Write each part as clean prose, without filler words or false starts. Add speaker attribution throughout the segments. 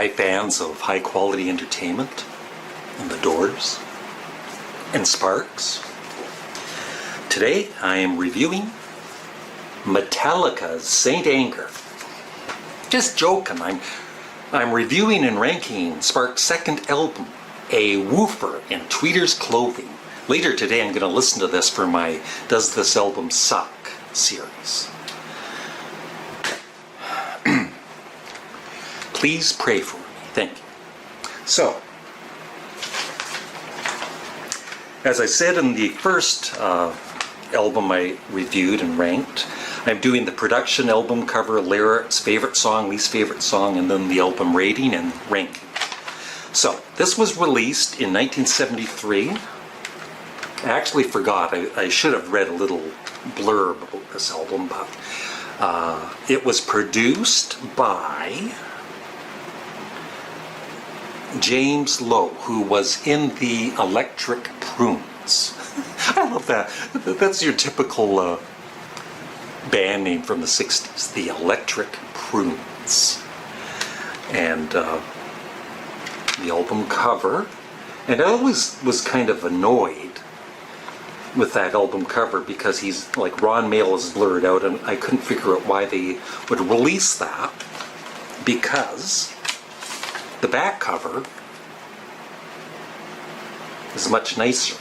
Speaker 1: Hi fans of high quality entertainment and the Doors and Sparks. Today I am reviewing Metallica's Saint Anger. Just joking, I'm reviewing and ranking Sparks' second album, A Woofer in Tweeter'S Clothing. Later today I'm going to listen to this for my Does This Album Suck series. Please pray for me. Thank you. So, as I said in the first album I reviewed and ranked, I'm doing the production, album cover, lyrics, favorite song, least favorite song, and then the album rating and ranking. So, this was released in 1973. I actually forgot. I should have read a little blurb about this album, but it was produced by James Lowe, who was in the Electric Prunes. I love that. That's your typical band name from the 60s, the Electric Prunes. And the album cover. And I always was kind of annoyed with that album cover because he's like Ron Mael is blurred out, and I couldn't figure out why they would release that, because the back cover is much nicer,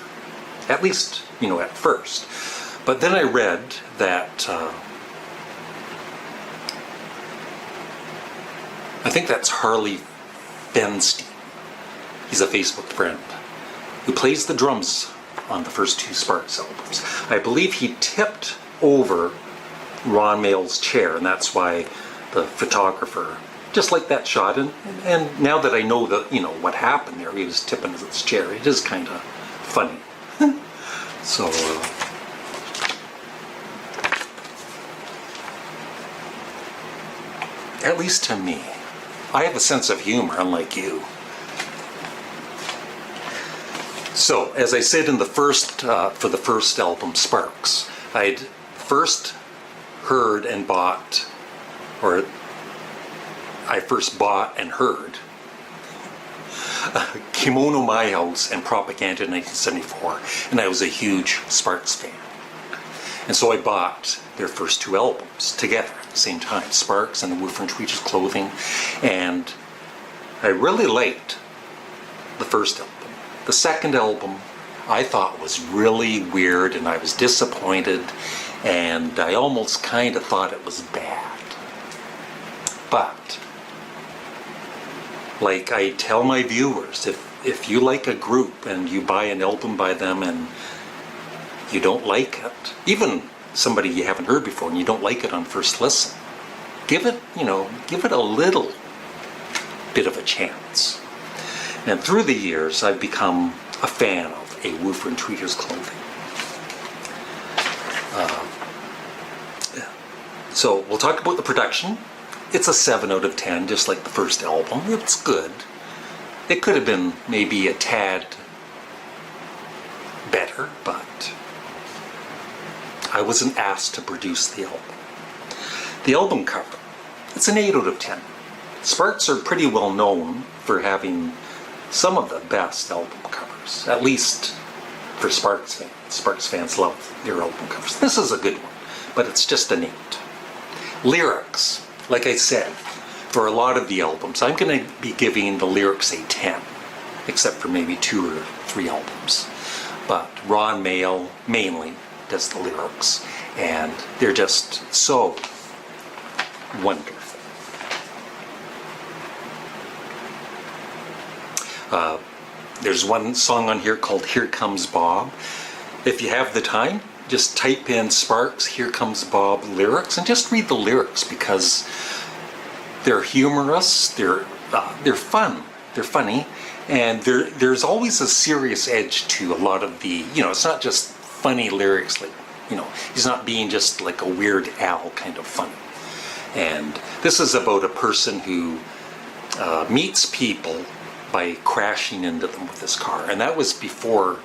Speaker 1: at least, at first. But then I read that, I think that's Harley Fenstein, he's a Facebook friend, who plays the drums on the first two Sparks albums. I believe he tipped over Ron Mael's chair, and that's why the photographer just like that shot, and now that I know that what happened there, he was tipping his chair. It is kind of funny. So at least to me, I have a sense of humor, unlike you. So as I said in the first for the first album, Sparks, I'd first heard and bought, or I first bought and heard Kimono My House and Propaganda in 1974, and I was a huge Sparks fan. And so I bought their first two albums together at the same time, Sparks and the Woofer in Tweeter'S Clothing, and I really liked the first album. The second album I thought was really weird, and I was disappointed, and I almost kind of thought it was bad. But like I tell my viewers, if you like a group and you buy an album by them and you don't like it, even somebody you haven't heard before and you don't like it on first listen, give it a little bit of a chance. And through the years, I've become a fan of A Woofer in Tweeter'S Clothing. So we'll talk about the production. It's a 7 out of 10, just like the first album. It's good. It could have been maybe a tad better, but I wasn't asked to produce the album. The album cover, it's an 8 out of 10. Sparks are pretty well known for having some of the best album covers, at least for Sparks fans. Sparks fans love their album covers. This is a good one, but it's just an 8. Lyrics. Like I said, for a lot of the albums, I'm going to be giving the lyrics a 10, except for maybe 2 or 3 albums. But Ron Mael mainly does the lyrics, and they're just so wonderful. There's one song on here called Here Comes Bob. If you have the time, just type in Sparks, Here Comes Bob lyrics, and just read the lyrics, because they're humorous, they're fun, they're funny, and there's always a serious edge to a lot of the, it's not just funny lyrics, like, he's not being just like a Weird Al kind of funny. And this is about a person who meets people by crashing into them with his car, and that was before,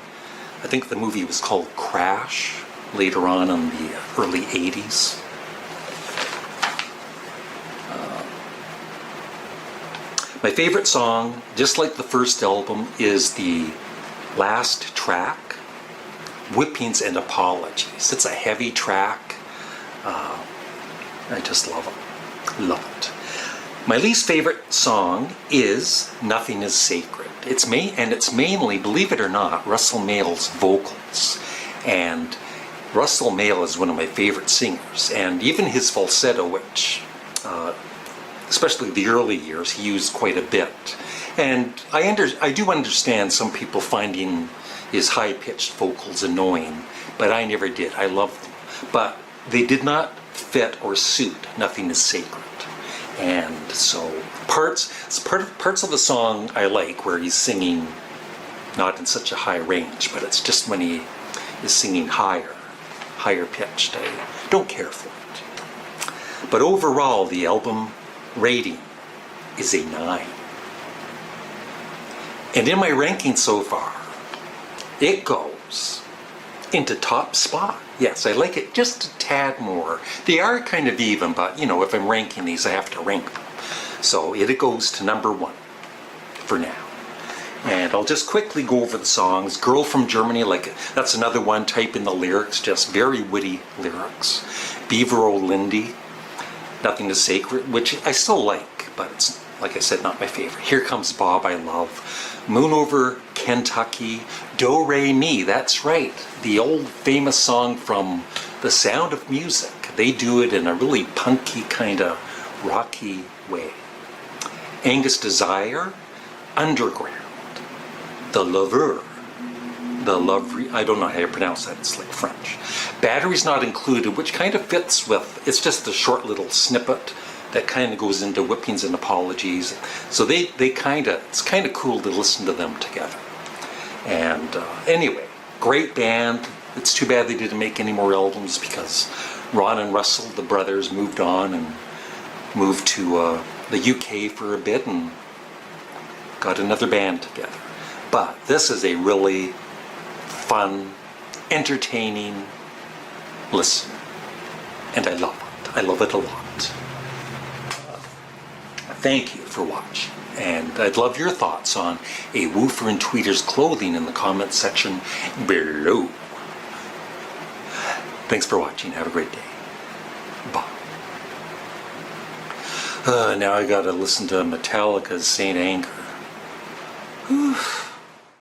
Speaker 1: I think the movie was called Crash, later on in the early 80s. My favorite song, just like the first album, is the last track, Whippings and Apologies. It's a heavy track. I just love it. Love it. My least favorite song is Nothing is Sacred. It's mainly, believe it or not, Russell Mael's vocals. And Russell Mael is one of my favorite singers. And even his falsetto, which, especially the early years, he used quite a bit. And I do understand some people finding his high-pitched vocals annoying, but I never did. I loved them. But they did not fit or suit Nothing is Sacred. And so parts of the song I like where he's singing not in such a high range, but it's just when he is singing higher pitched. I don't care for it. But overall, the album rating is a 9. And in my ranking so far, it goes into top spot. Yes, I like it just a tad more. They are kind of even, but if I'm ranking these, I have to rank them. So it goes to number 1 for now. And I'll just quickly go over the songs. Girl from Germany, that's another one. Type in the lyrics, just very witty lyrics. Beaver O'Lindy, Nothing is Sacred, which I still like, but it's, like I said, not my favorite. Here Comes Bob, I love. Moon Over Kentucky, Do Re Mi, that's right. The old famous song from The Sound of Music. They do it in a really punky, kind of rocky way. Angus Desire, Underground. The Lover. I don't know how you pronounce that, it's like French. Batteries Not Included, which kind of fits with, it's just a short little snippet that kind of goes into Whippings and Apologies. So it's kind of cool to listen to them together. And anyway, great band. It's too bad they didn't make any more albums because Ron and Russell, the brothers, moved on and moved to the UK for a bit and got another band together. But this is a really fun, entertaining listen. And I love it. I love it a lot. Thank you for watching. And I'd love your thoughts on a Woofer and Tweeter'S clothing in the comments section below. Thanks for watching. Have a great day. Bye. Now I gotta listen to Metallica's Saint Anger.